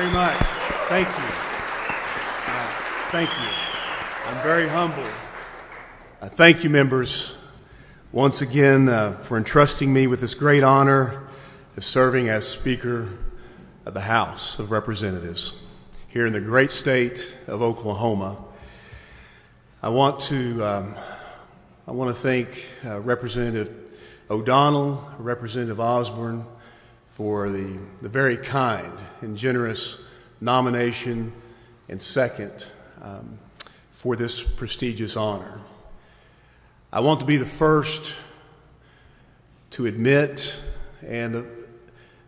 very much. Thank you. Thank you. I'm very humbled. Thank you, members, once again for entrusting me with this great honor of serving as Speaker of the House of Representatives here in the great state of Oklahoma. I want to thank Representative O'Donnell, Representative Osborne, for the very kind and generous nomination and second for this prestigious honor. I want to be the first to admit to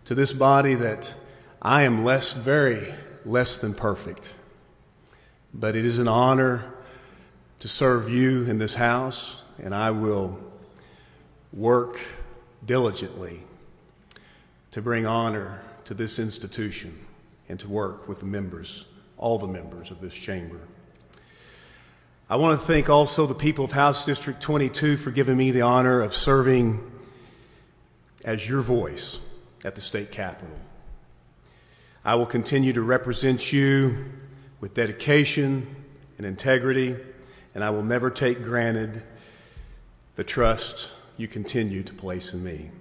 this body that I am very less than perfect, but it is an honor to serve you in this House, and I will work diligently to bring honor to this institution and to work with the members, all the members of this chamber. I want to thank also the people of House District 22 for giving me the honor of serving as your voice at the state capitol. I will continue to represent you with dedication and integrity, and I will never take granted the trust you continue to place in me.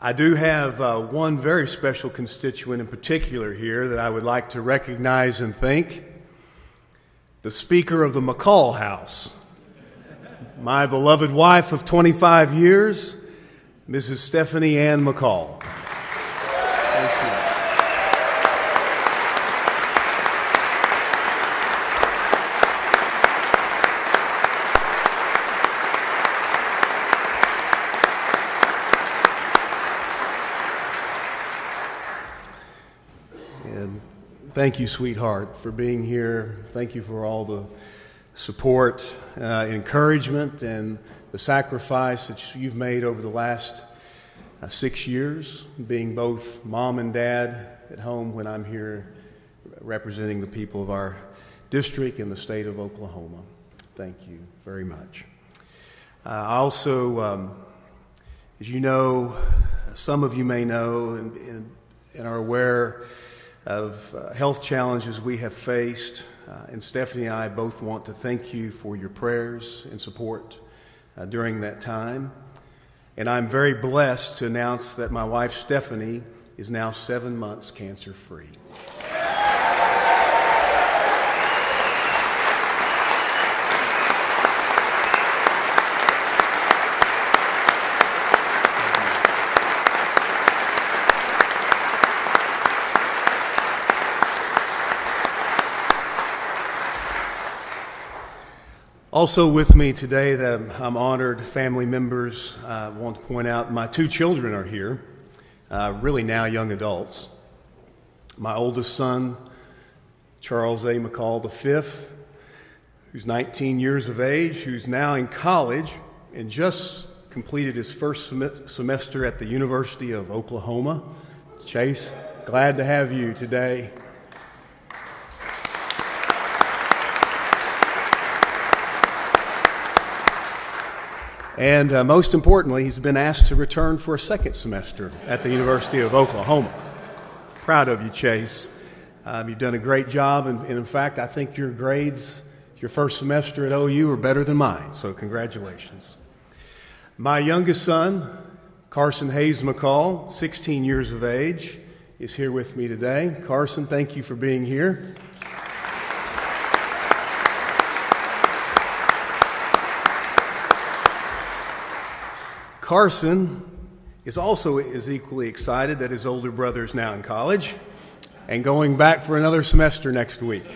I do have one very special constituent in particular here that I would like to recognize and thank: the Speaker of the McCall House, my beloved wife of 25 years, Mrs. Stephanie Ann McCall. Thank you. And thank you, sweetheart, for being here. Thank you for all the support, encouragement, and the sacrifice that you've made over the last 6 years, being both mom and dad at home when I'm here representing the people of our district and the state of Oklahoma. Thank you very much. I also, as you know, some of you may know and are aware of health challenges we have faced, and Stephanie and I both want to thank you for your prayers and support during that time. And I'm very blessed to announce that my wife Stephanie is now 7 months cancer-free. Also with me today that I'm honored, family members, I want to point out my 2 children are here, really now young adults. My oldest son, Charles A. McCall V, who's 19 years of age, who's now in college and just completed his first semester at the University of Oklahoma. Chase, glad to have you today. And most importantly, he's been asked to return for a second semester at the University of Oklahoma. Proud of you, Chase. You've done a great job, and in fact, I think your grades, your first semester at OU, are better than mine, so congratulations. My youngest son, Carson Hayes McCall, 16 years of age, is here with me today. Carson, thank you for being here. Carson is equally excited that his older brother is now in college and going back for another semester next week.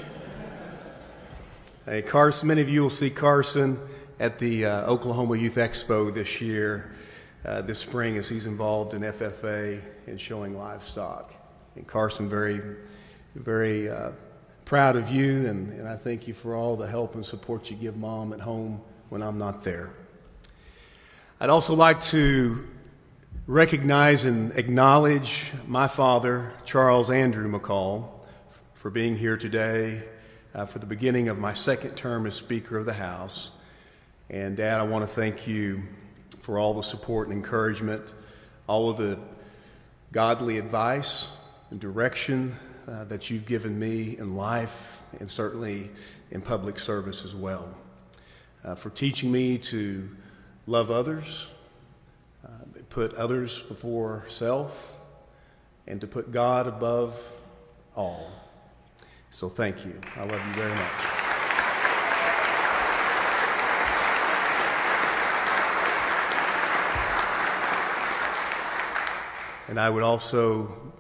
Hey, Carson, many of you will see Carson at the Oklahoma Youth Expo this year, this spring, as he's involved in FFA and showing livestock. And Carson, very, very proud of you, and I thank you for all the help and support you give Mom at home when I'm not there. I'd also like to recognize and acknowledge my father, Charles Andrew McCall, for being here today for the beginning of my second term as Speaker of the House. And Dad, I want to thank you for all the support and encouragement, all of the godly advice and direction that you've given me in life and certainly in public service as well. For teaching me to love others, put others before self, and to put God above all. So thank you. I love you very much. And I would also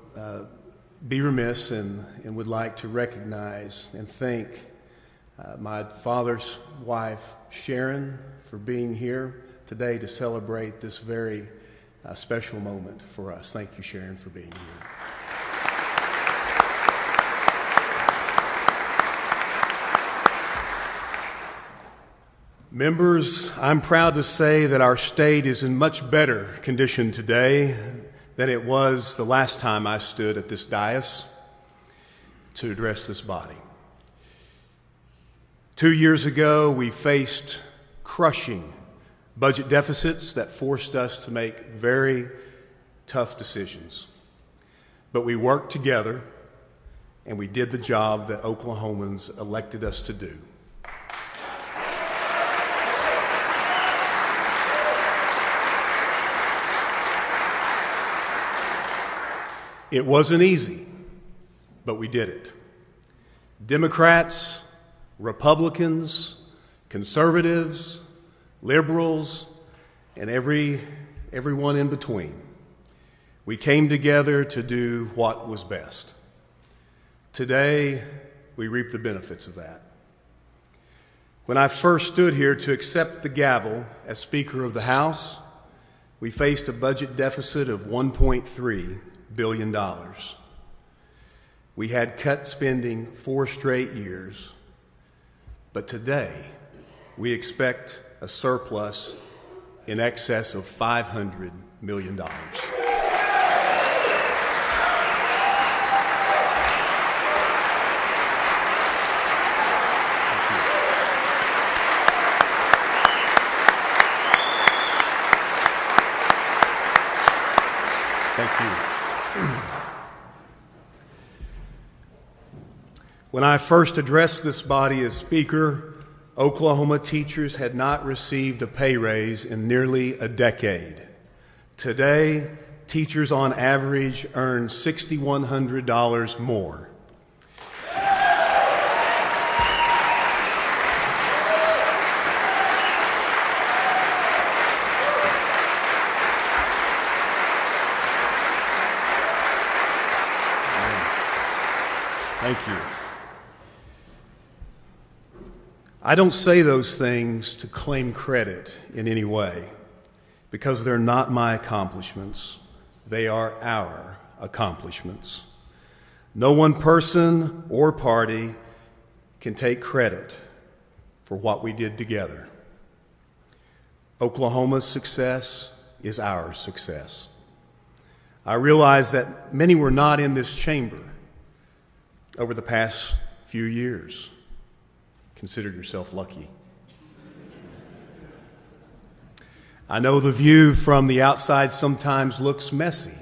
be remiss and would like to recognize and thank my father's wife, Sharon, for being here today to celebrate this very special moment for us. Thank you, Sharon, for being here. Members, I'm proud to say that our state is in much better condition today than it was the last time I stood at this dais to address this body. 2 years ago, we faced crushing budget deficits that forced us to make very tough decisions. But we worked together, and we did the job that Oklahomans elected us to do. It wasn't easy, but we did it. Democrats, Republicans, conservatives, liberals, and everyone in between. We came together to do what was best. Today, we reap the benefits of that. When I first stood here to accept the gavel as Speaker of the House, we faced a budget deficit of $1.3 billion. We had cut spending 4 straight years, but today we expect a surplus in excess of $500 million. Thank you. When I first addressed this body as Speaker, Oklahoma teachers had not received a pay raise in nearly a decade. Today, teachers on average earn $6,100 more. Thank you. I don't say those things to claim credit in any way, because they're not my accomplishments. They are our accomplishments. No one person or party can take credit for what we did together. Oklahoma's success is our success. I realize that many were not in this chamber over the past few years. Consider yourself lucky. I know the view from the outside sometimes looks messy.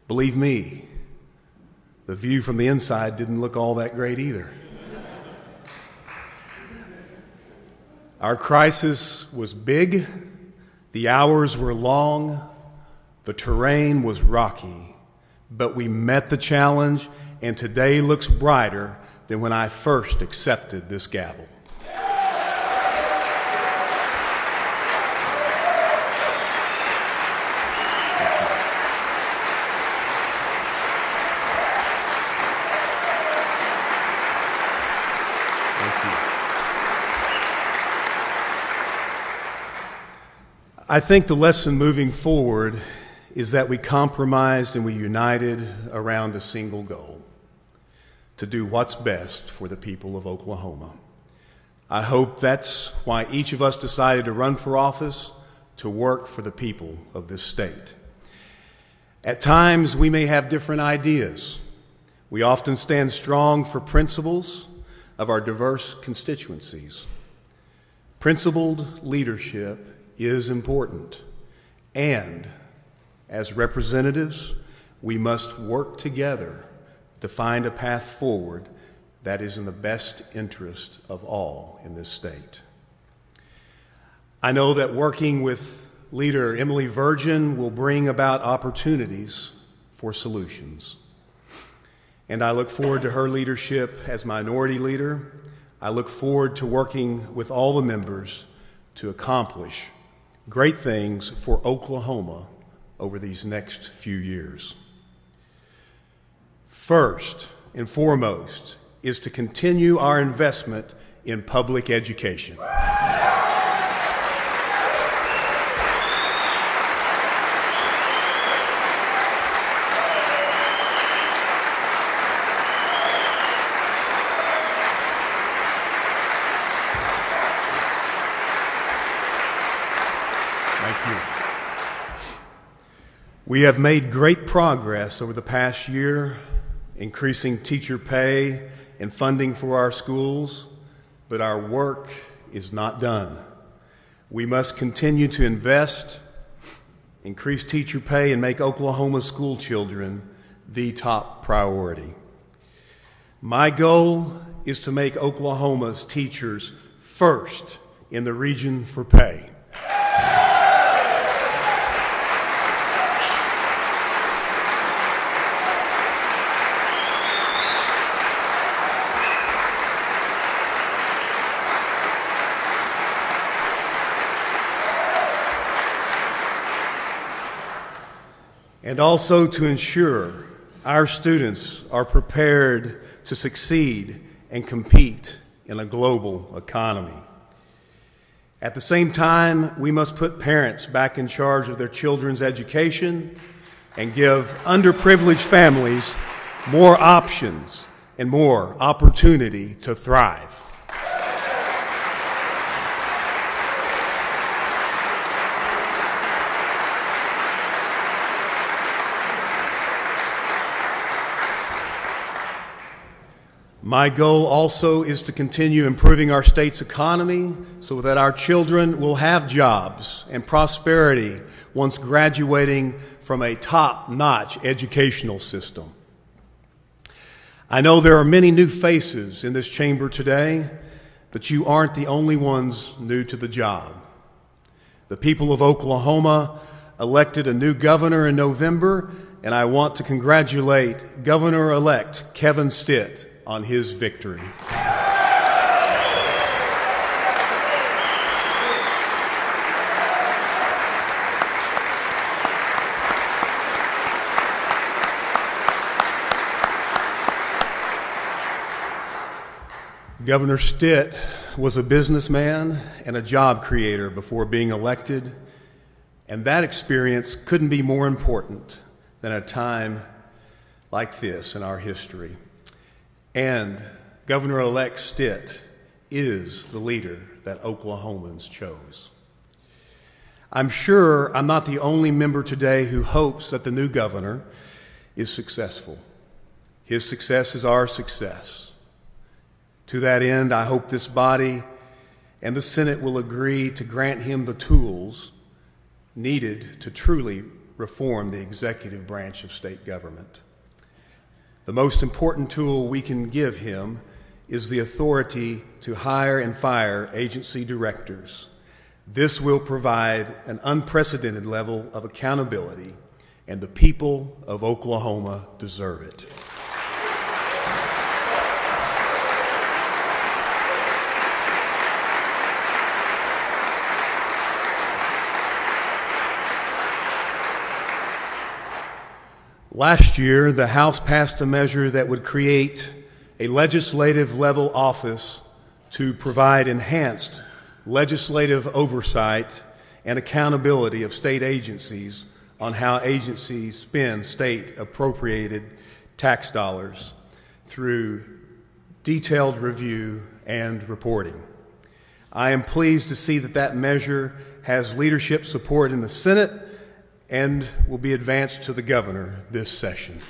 Believe me, the view from the inside didn't look all that great either. Our crisis was big, the hours were long, the terrain was rocky, but we met the challenge, and today looks brighter than when I first accepted this gavel. I think the lesson moving forward is that we compromised and we united around a single goal: to do what's best for the people of Oklahoma. I hope that's why each of us decided to run for office, to work for the people of this state. At times, we may have different ideas. We often stand strong for principles of our diverse constituencies. Principled leadership is important, and as representatives, We must work together to find a path forward that is in the best interest of all in this state. I know that working with Leader Emily Virgin will bring about opportunities for solutions. And I look forward to her leadership as minority leader. I look forward to working with all the members to accomplish great things for Oklahoma over these next few years. First and foremost is to continue our investment in public education. We have made great progress over the past year, increasing teacher pay and funding for our schools, but our work is not done. We must continue to invest, increase teacher pay, and make Oklahoma school children the top priority. My goal is to make Oklahoma's teachers first in the region for pay. And also to ensure our students are prepared to succeed and compete in a global economy. At the same time, we must put parents back in charge of their children's education and give underprivileged families more options and more opportunity to thrive. My goal also is to continue improving our state's economy so that our children will have jobs and prosperity once graduating from a top-notch educational system. I know there are many new faces in this chamber today, but you aren't the only ones new to the job. The people of Oklahoma elected a new governor in November, and I want to congratulate Governor-elect Kevin Stitt on his victory. Governor Stitt was a businessman and a job creator before being elected, and that experience couldn't be more important than a time like this in our history. And Governor-elect Stitt is the leader that Oklahomans chose. I'm sure I'm not the only member today who hopes that the new governor is successful. His success is our success. To that end, I hope this body and the Senate will agree to grant him the tools needed to truly reform the executive branch of state government. The most important tool we can give him is the authority to hire and fire agency directors. This will provide an unprecedented level of accountability, and the people of Oklahoma deserve it. Last year, the House passed a measure that would create a legislative-level office to provide enhanced legislative oversight and accountability of state agencies on how agencies spend state-appropriated tax dollars through detailed review and reporting. I am pleased to see that measure has leadership support in the Senate and will be advanced to the governor this session.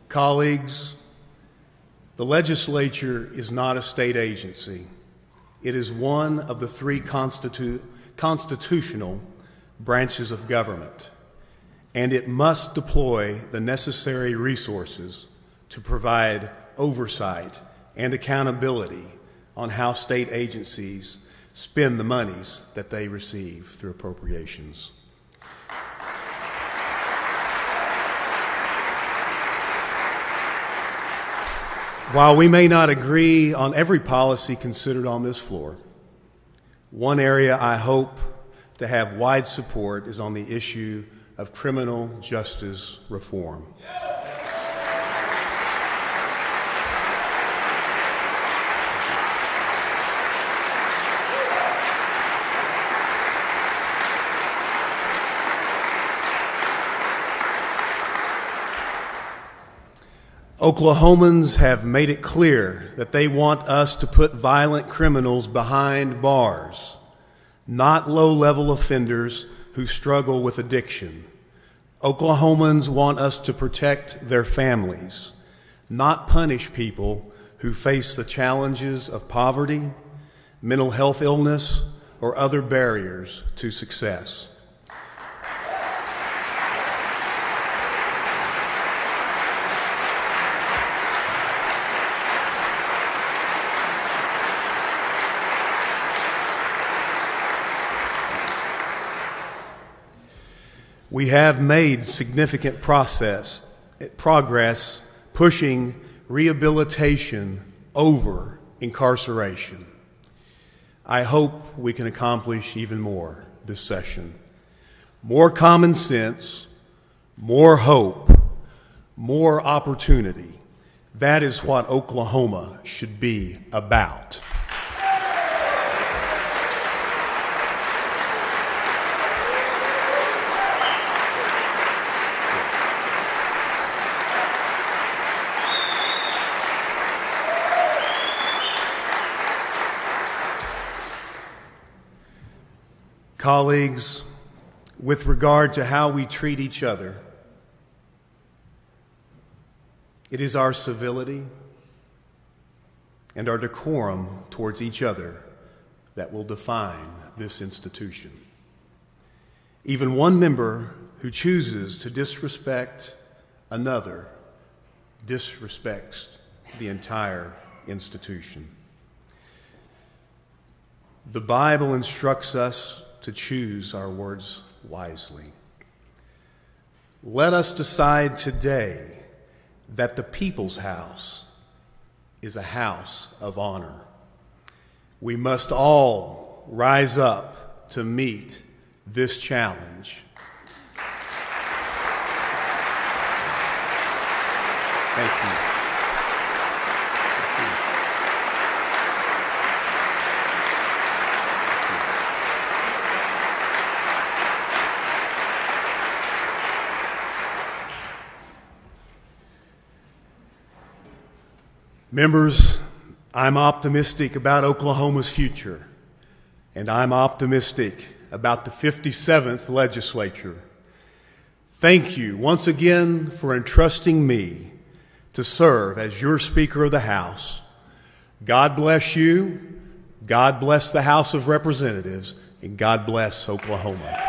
Colleagues, the legislature is not a state agency. It is one of the three constitutional branches of government, and it must deploy the necessary resources to provide oversight and accountability on how state agencies spend the monies that they receive through appropriations. While we may not agree on every policy considered on this floor, one area I hope to have wide support is on the issue of criminal justice reform. Oklahomans have made it clear that they want us to put violent criminals behind bars, not low-level offenders who struggle with addiction. Oklahomans want us to protect their families, not punish people who face the challenges of poverty, mental health illness, or other barriers to success. We have made significant progress pushing rehabilitation over incarceration. I hope we can accomplish even more this session. More common sense, more hope, more opportunity. That is what Oklahoma should be about. Colleagues, with regard to how we treat each other, it is our civility and our decorum towards each other that will define this institution. Even one member who chooses to disrespect another disrespects the entire institution. The Bible instructs us to choose our words wisely. Let us decide today that the people's house is a house of honor. We must all rise up to meet this challenge. Thank you. Members, I'm optimistic about Oklahoma's future, and I'm optimistic about the 57th legislature. Thank you once again for entrusting me to serve as your Speaker of the House. God bless you, God bless the House of Representatives, and God bless Oklahoma.